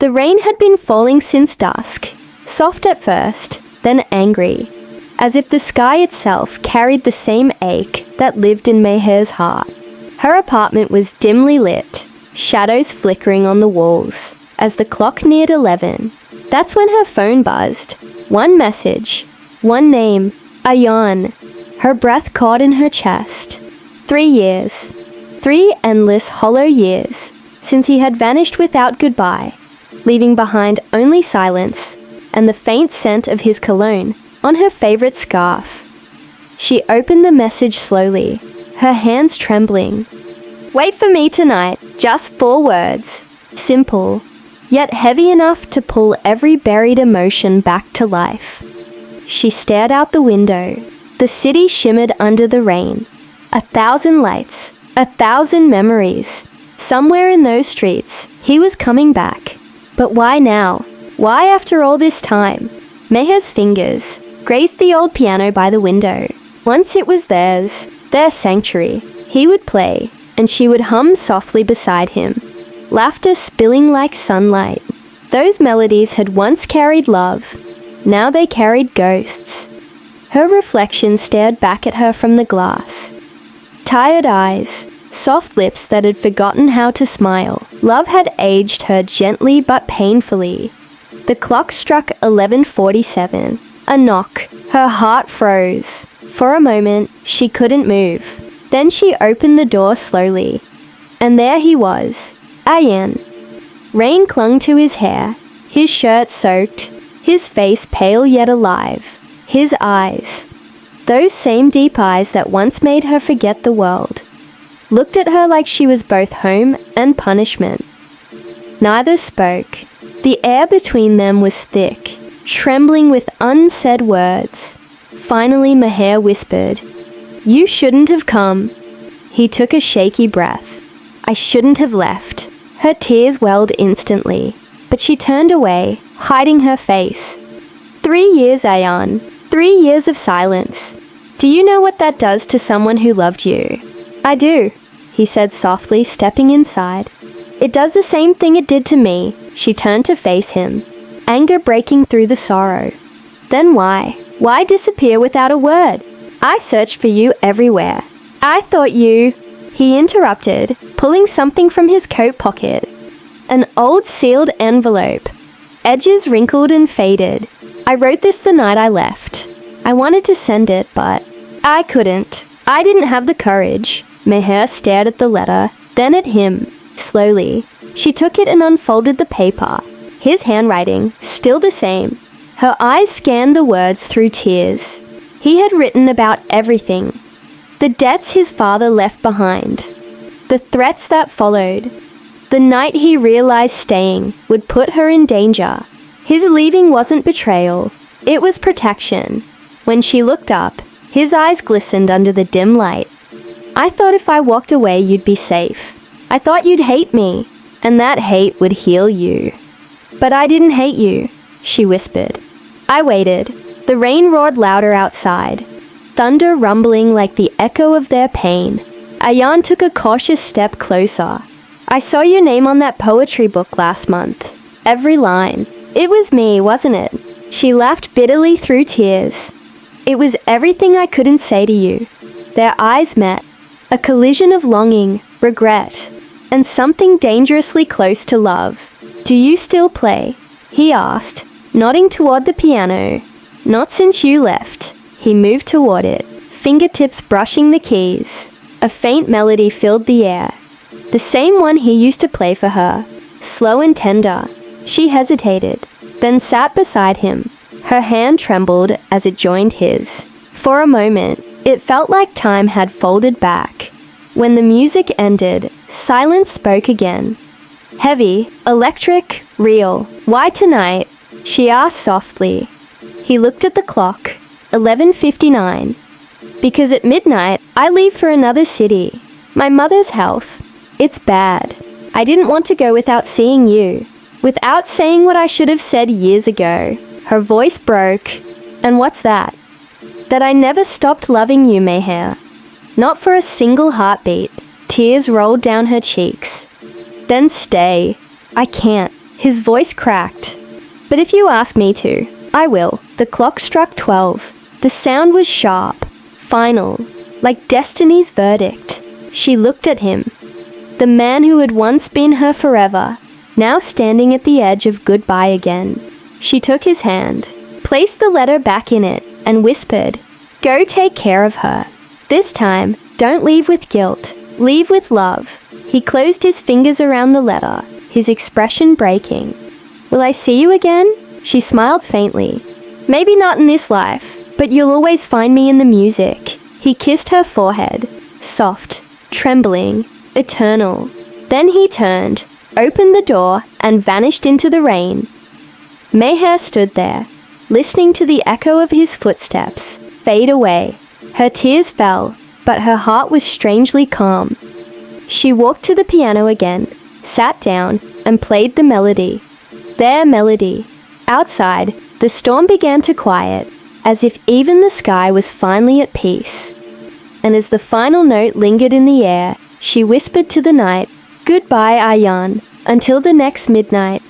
The rain had been falling since dusk, soft at first, then angry, as if the sky itself carried the same ache that lived in Meher's heart. Her apartment was dimly lit, shadows flickering on the walls, as the clock neared 11. That's when her phone buzzed. One message, one name, Ayan. Her breath caught in her chest. 3 years. 3 endless, hollow years since he had vanished without goodbye, leaving behind only silence and the faint scent of his cologne on her favorite scarf. She opened the message slowly, her hands trembling. Wait for me tonight, just 4 words. Simple, yet heavy enough to pull every buried emotion back to life. She stared out the window. The city shimmered under the rain. 1,000 lights, 1,000 memories. Somewhere in those streets, he was coming back. But why now? Why after all this time? Meher's fingers grazed the old piano by the window. Once it was theirs, their sanctuary. He would play, and she would hum softly beside him. Laughter spilling like sunlight. Those melodies had once carried love. Now they carried ghosts. Her reflection stared back at her from the glass. Tired eyes, soft lips that had forgotten how to smile. Love had aged her gently but painfully. The clock struck 11:47. A knock. Her heart froze. For a moment, she couldn't move. Then she opened the door slowly. And there he was, Ayan. Rain clung to his hair, his shirt soaked, his face pale yet alive. His eyes, those same deep eyes that once made her forget the world, looked at her like she was both home and punishment. Neither spoke. The air between them was thick, trembling with unsaid words. Finally Meher whispered, "You shouldn't have come." He took a shaky breath. "I shouldn't have left." Her tears welled instantly, but she turned away, hiding her face. 3 years, Ayan. 3 years of silence. Do you know what that does to someone who loved you? I do, he said softly, stepping inside. It does the same thing it did to me. She turned to face him, anger breaking through the sorrow. Then why? Why disappear without a word? I searched for you everywhere. I thought you... He interrupted, pulling something from his coat pocket. An old sealed envelope. Edges wrinkled and faded. I wrote this the night I left. I wanted to send it, but I couldn't. I didn't have the courage. Meher stared at the letter, then at him. Slowly, she took it and unfolded the paper. His handwriting, still the same. Her eyes scanned the words through tears. He had written about everything. The debts his father left behind. The threats that followed. The night he realized staying would put her in danger. His leaving wasn't betrayal. It was protection. When she looked up, his eyes glistened under the dim light. I thought if I walked away you'd be safe. I thought you'd hate me, and that hate would heal you. But I didn't hate you, she whispered. I waited. The rain roared louder outside, thunder rumbling like the echo of their pain. Ayan took a cautious step closer. I saw your name on that poetry book last month. Every line. It was me, wasn't it? She laughed bitterly through tears. It was everything I couldn't say to you. Their eyes met. A collision of longing, regret, and something dangerously close to love. Do you still play? He asked, nodding toward the piano. Not since you left. He moved toward it, fingertips brushing the keys. A faint melody filled the air. The same one he used to play for her, slow and tender. She hesitated, then sat beside him. Her hand trembled as it joined his. For a moment, it felt like time had folded back. When the music ended, silence spoke again. Heavy, electric, real. Why tonight? She asked softly. He looked at the clock. 11:59. Because at midnight, I leave for another city. My mother's health. It's bad. I didn't want to go without seeing you. Without saying what I should have said years ago. Her voice broke. And what's that? That I never stopped loving you, Meher. Not for a single heartbeat. Tears rolled down her cheeks. Then stay. I can't. His voice cracked. "But if you ask me to, I will." The clock struck 12. The sound was sharp, final, like destiny's verdict. She looked at him. The man who had once been her forever, now standing at the edge of goodbye again. She took his hand, placed the letter back in it, and whispered, "Go take care of her. This time, don't leave with guilt. Leave with love." He closed his fingers around the letter, his expression breaking. "Will I see you again?" She smiled faintly. "Maybe not in this life, but you'll always find me in the music." He kissed her forehead, soft, trembling, eternal. Then he turned, opened the door, and vanished into the rain. Mayher stood there, listening to the echo of his footsteps fade away. Her tears fell, but her heart was strangely calm. She walked to the piano again, sat down, and played the melody. Their melody. Outside, the storm began to quiet, as if even the sky was finally at peace. And as the final note lingered in the air, she whispered to the night, "Goodbye, Ayan, until the next midnight."